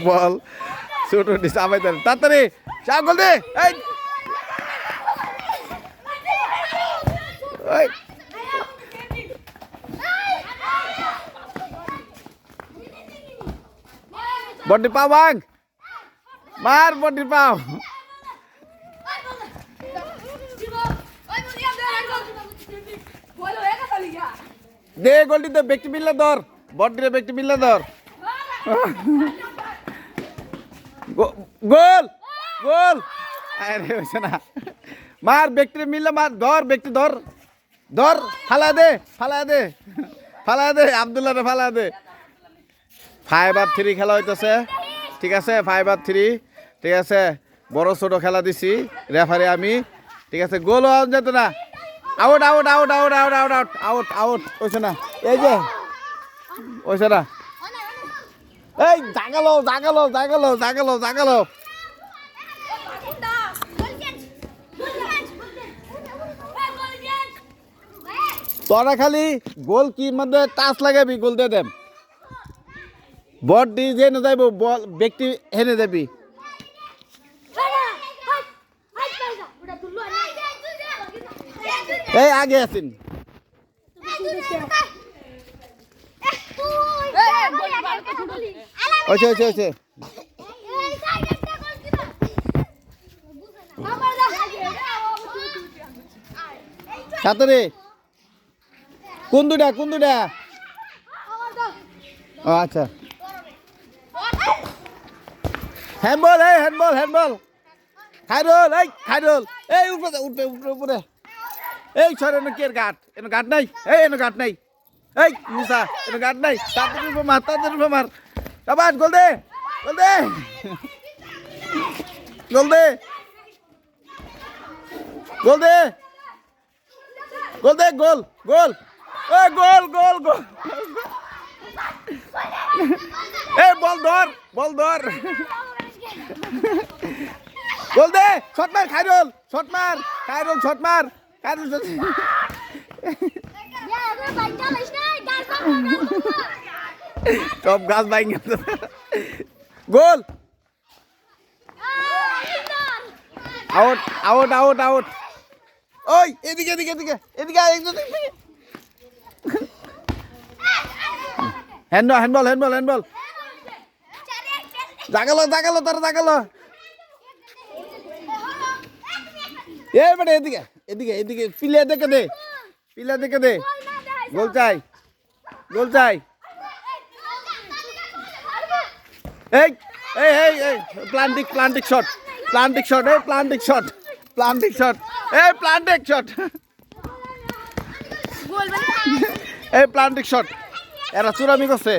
বল ছোট চাপাই তাড়াতাড়ি চা গোল দে এই বডি পাও ভাগ মার বডি পাও দে গোলটি দে ব্যক্তি মিললে ধর বডিরে ব্যক্তি মিললে ধর গোল গোল আরে হইছে না মার ব্যক্তি মিললে মার ধর ব্যক্তি ধর ধর ফালা দে ফালা দে ফালা দে আব্দুল্লাহ রে ফালা দে 5-3 খেলা হইতেছে ঠিক আছে 5-3 ঠিক আছে বড় ছোট খেলা দিছি রেফারি আমি ঠিক আছে গোল হওয়া যেত না out out out out out out out out out হইছে না এই যে হইছে না এই Zagallo Zagallo Zagallo Zagallo Zagallo তোরা খালি গোল কি মধ্যে টাচ লাগাবি গোল দিয়ে দেব বল দি যে না যাইব বল ব্যক্তি হেনে যাবি এই আগে আসিন ওছে ওছে ওছে সাতরে কোন দুটা ও আচ্ছা হ্যান্ডবল এই হ্যান্ডবল হ্যান্ডবল খাইরোল এই খাইরোল এই উপরে উঠবে উপরে উপরে এই সরে এর গাট এর গাট নাই এই এর গাট নাই এই মুসা এর গাট নাই তাদের মার আবার গোল দে গোল দে গোল দে গোল দে গোল দে গোল গোল এই গোল গোল গোল এই বল ধর গোল দে শট মার খাইরোল শট মার খাইরোল শট মার খাইরোল সব গাছ বাইং গোল আউট আউট আউট আউট ওই এদিকে এদিকে এদিকে এদিকে handball handball handball handball Zagallo Zagallo তারা জাগালো এই বেটা এদিকে এদিকে এদিকে পিলে দেখে দে গোল চাই এই এই এই এই প্লান্টিক শট এই প্লান্টিক শট এই প্লান্টিক শট এরা চুরামি করছে